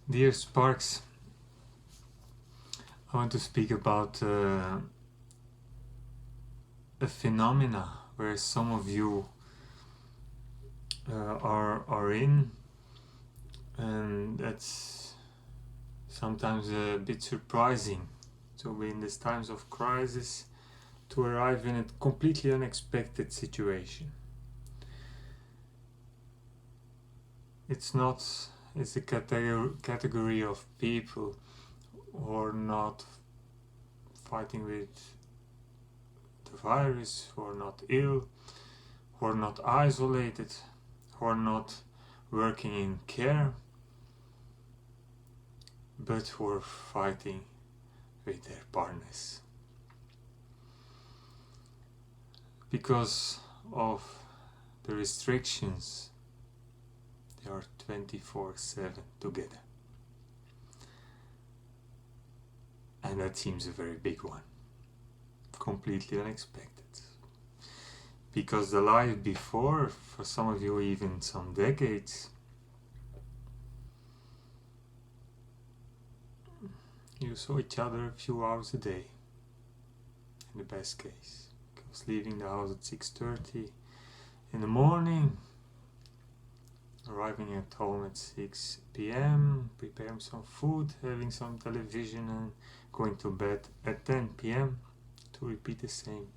Dear Sparks, I want to speak about a phenomena where some of you are in, and that's sometimes a bit surprising. So in these times of crisis, to arrive in a completely unexpected situation. It's a category of people who are not fighting with the virus, who are not ill, who are not isolated, who are not working in care, but who are fighting with their partners. Because of the restrictions, they are 24/7 together. And that seems a very big one. Completely unexpected. Because the life before, for some of you even some decades, you saw each other a few hours a day, in the best case. Because leaving the house at 6:30 in the morning, arriving at home at 6 p.m, preparing some food, having some television and going to bed at 10 p.m. to repeat the same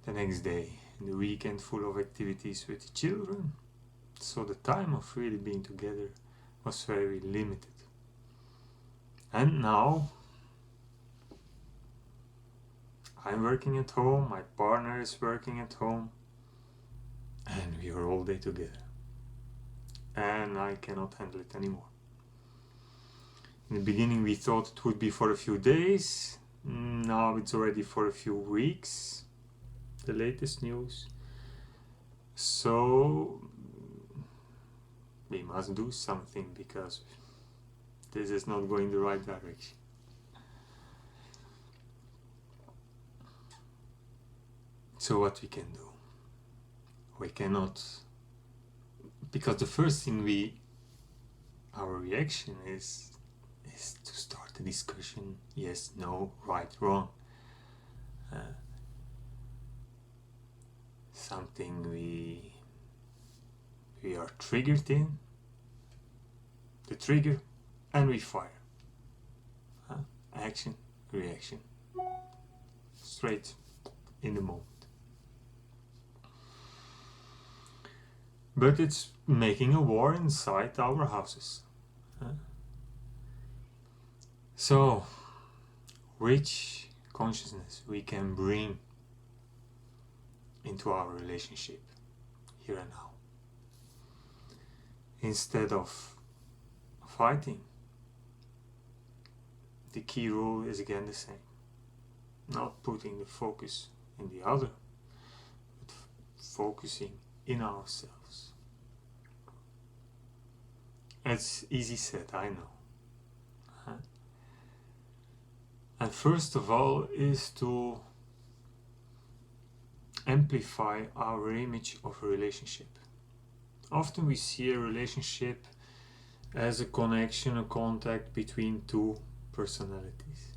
the next day. In the weekend full of activities with the children, so the time of really being together was very limited. And now I'm working at home, my partner is working at home, and we are all day together. And I cannot handle it anymore. In the beginning we thought it would be for a few days, now it's already for a few weeks, the latest news. So we must do something, because this is not going the right direction. So what we can do? We cannot, because the first thing our reaction is to start a discussion, yes, no, right, wrong. Something we are triggered in, the trigger, and we fire. Action, reaction, straight in the moment. But it's making a war inside our houses. So, which consciousness we can bring into our relationship here and now, instead of fighting? The key rule is again the same: not putting the focus in the other, but focusing in ourselves. It's easy said, I know. And first of all is to amplify our image of a relationship. Often we see a relationship as a connection, a contact between two personalities.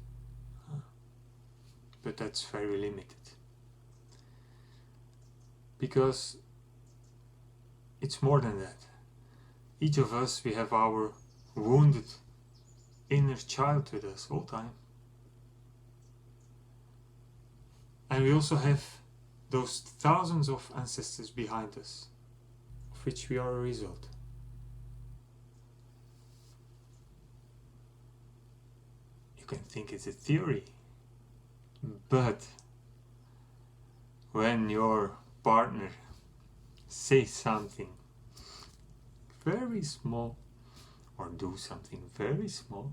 But that's very limited. Because it's more than that. Each of us, we have our wounded inner child with us all the time. And we also have those thousands of ancestors behind us, of which we are a result. You can think it's a theory, but when your partner says something very small or do something very small,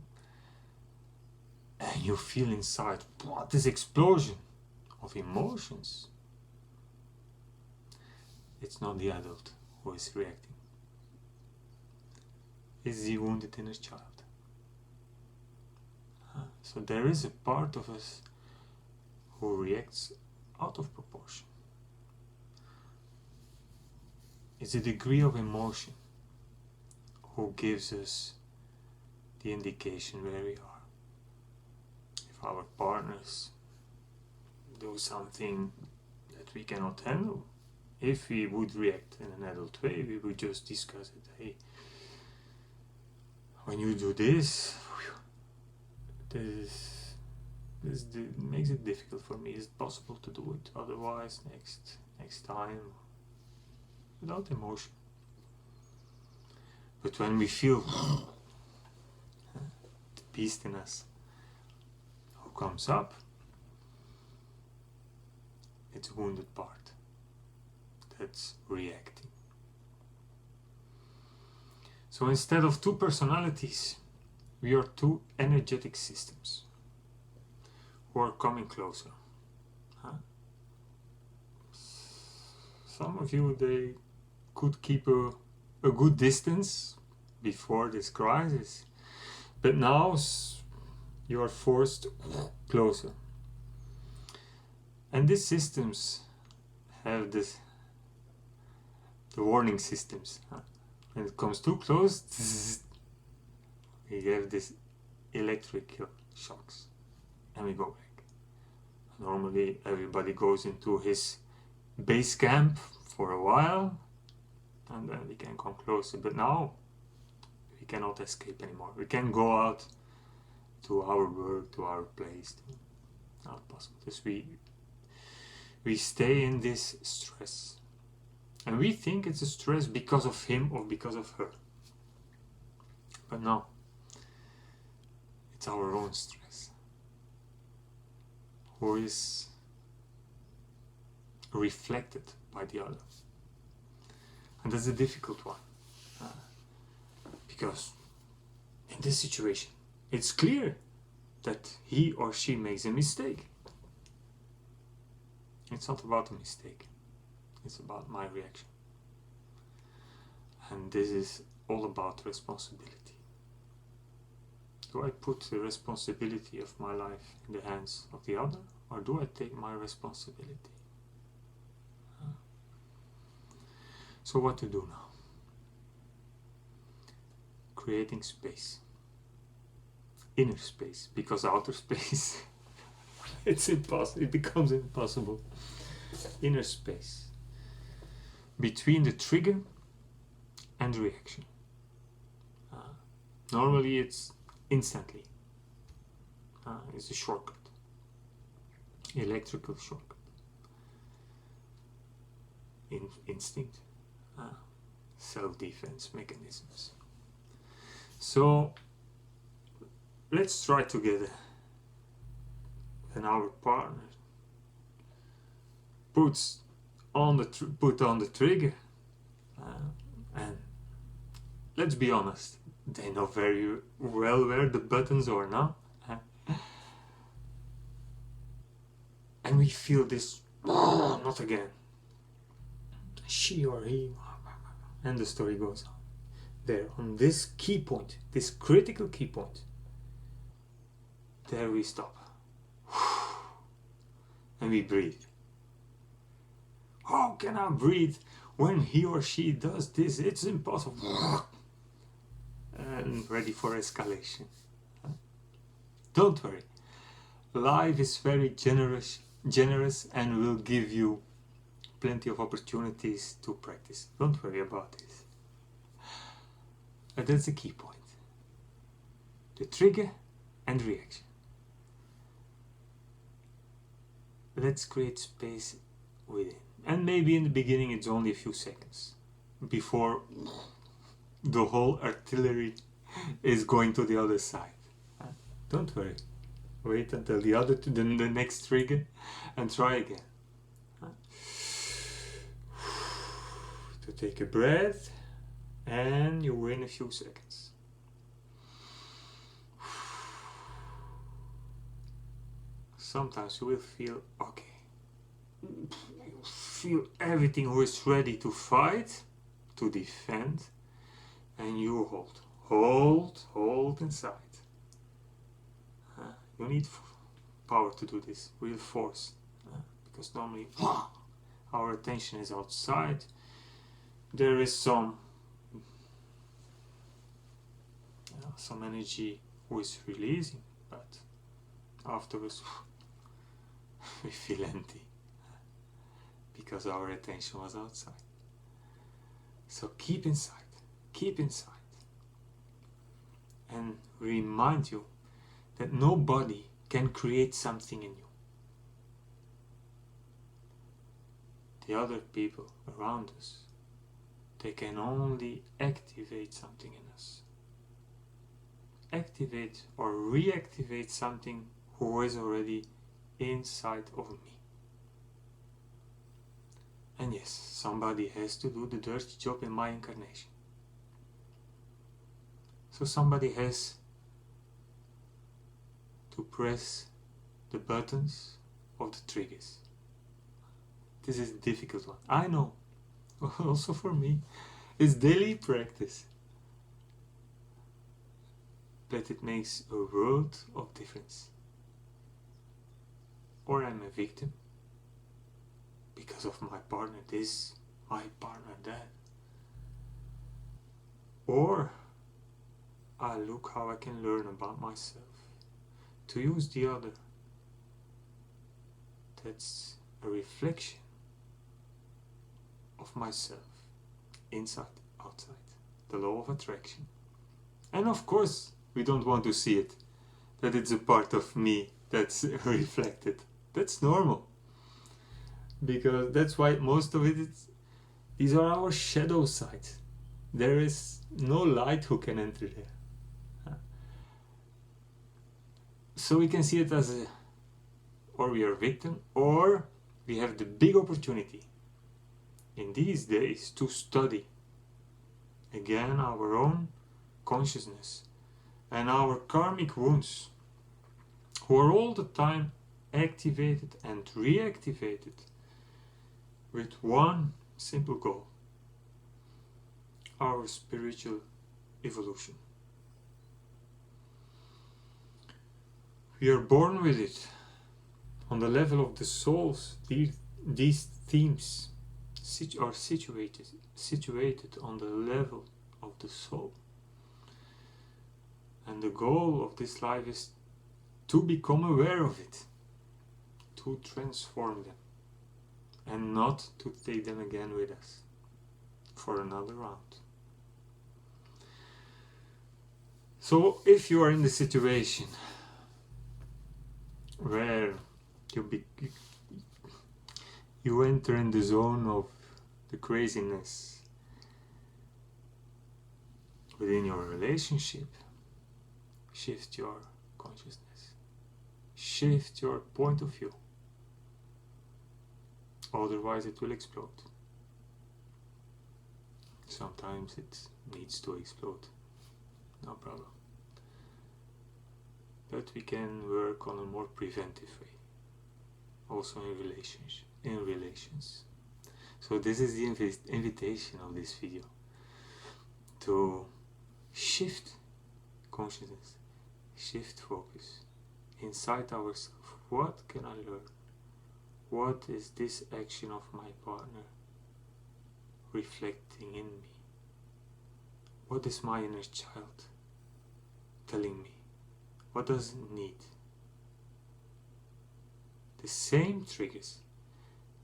and you feel inside this explosion of emotions, it's not the adult who is reacting. It's the wounded inner child. So there is a part of us who reacts out of proportion. It's a degree of emotion who gives us the indication where we are. If our partners do something that we cannot handle, if we would react in an adult way, we would just discuss it. Hey, when you do this makes it difficult for me. Is it possible to do it otherwise next time? Without emotion. But when we feel the beast in us who comes up, it's a wounded part that's reacting. So instead of two personalities, we are two energetic systems who are coming closer. Some of you, they could keep a good distance before this crisis, but now you are forced closer. And these systems have the warning systems. When it comes too close, we have this electrical shocks and we go back. Normally everybody goes into his base camp for a while and then we can come closer, but now we cannot escape anymore. We can go out to our work, to our place. Not possible. Just we stay in this stress and we think it's a stress because of him or because of her, but no, it's our own stress who is reflected by the other. And that's a difficult one, because in this situation it's clear that he or she makes a mistake. It's not about a mistake, it's about my reaction. And this is all about responsibility. Do I put the responsibility of my life in the hands of the other, or do I take my responsibility? So what to do now? Creating space. Inner space, because outer space it's impossible, it becomes impossible. Inner space between the trigger and reaction. Normally it's instantly. It's a shortcut, electrical shortcut. Instinct, self-defense mechanisms. So let's try together. And our partner put on the trigger, and let's be honest, they know very well where the buttons are now, and we feel this, not again, she or he, and the story goes on. There, on this key point, this critical key point, there we stop. And we breathe. How can I breathe when he or she does this? It's impossible. And ready for escalation. Don't worry. Life is very generous and will give you plenty of opportunities to practice. Don't worry about this. But that's the key point. The trigger and reaction. Let's create space within. And maybe in the beginning it's only a few seconds before the whole artillery is going to the other side. Don't worry. Wait until the next trigger and try again. To take a breath and you win a few seconds. Sometimes you will feel okay. You feel everything who is ready to fight, to defend, and you hold inside. You need power to do this, real force, because normally our attention is outside. There is some some energy who is releasing, but afterwards we feel empty because our attention was outside. So keep inside, and remind you that nobody can create something in you. The other people around us, they can only activate something in us. Activate or reactivate something who is already inside of me. And yes, somebody has to do the dirty job in my incarnation. So somebody has to press the buttons of the triggers. This is a difficult one, I know. Also for me, it's daily practice. But it makes a world of difference. Or I'm a victim because of my partner this, my partner that. Or I look how I can learn about myself to use the other. That's a reflection of myself, inside, outside, the law of attraction. And of course, we don't want to see it, that it's a part of me that's reflected. That's normal. Because that's why most of it is, these are our shadow sides. There is no light who can enter there. So we can see it as a, or we are a victim, or we have the big opportunity in these days to study again our own consciousness and our karmic wounds, who are all the time activated and reactivated with one simple goal: our spiritual evolution. We are born with it. On the level of the souls, these themes are situated on the level of the soul. And the goal of this life is to become aware of it, to transform them, and not to take them again with us for another round. So if you are in the situation where you enter in the zone of the craziness within your relationship, shift your consciousness, shift your point of view, otherwise it will explode. Sometimes it needs to explode, no problem. But we can work on a more preventive way, also in relations. So this is the invitation of this video, to shift consciousness, shift focus inside ourselves. What can I learn? What is this action of my partner reflecting in me? What is my inner child telling me? What does it need? The same triggers,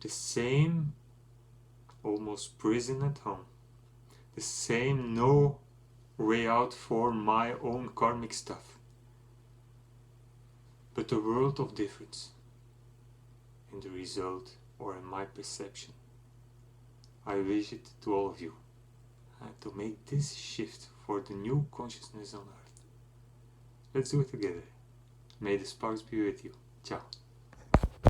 the same almost prison at home, the same no way out for my own karmic stuff, but a world of difference in the result or in my perception. I wish it to all of you to make this shift for the new consciousness on earth. Let's do it together. May the sparks be with you. Ciao.